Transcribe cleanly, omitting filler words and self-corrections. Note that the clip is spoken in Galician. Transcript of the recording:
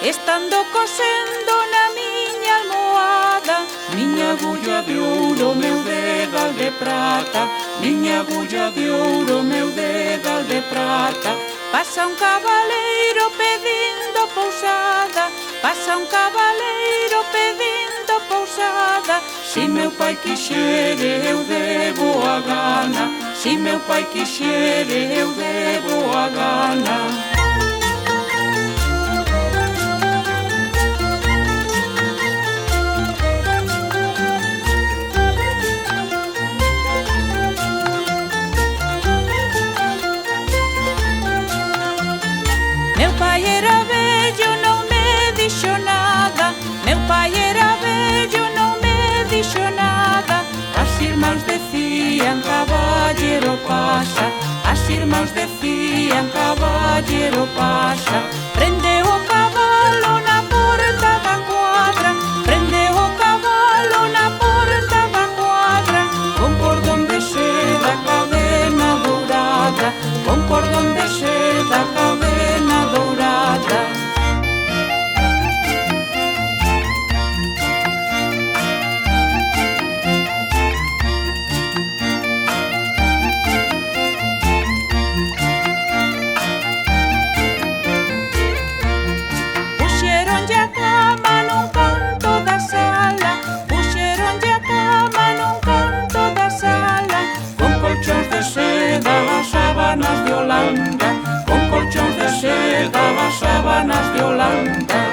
estando cosendo na miña almohada. Miña agulla de ouro, meu dedal de prata, miña agulla de ouro, meu dedal de prata. Pasa un cabaleiro pedindo pousada, pasa un cabaleiro pedindo pousada. Si meu pai quixere eu debo a gana, si meu pai quixere eu debo a gana. Meu pai era vello, non me dixo nada, meu pai era vello, non me dixo nada. As irmãs decían caballero pasa, as irmãs decían caballero pasa. Prende o cabalo na porta da cuadra, prende o cabalo na porta da cuadra. Con cordón de seda, cadena dourada, con cordón de seda, cadena dourada. Puxeronlle a cama nun canto da sala, puxeronlle a cama nun canto da sala. Con colchóns de seda, as sábanas de Holanda, con colchóns de seda, as sábanas de Holanda.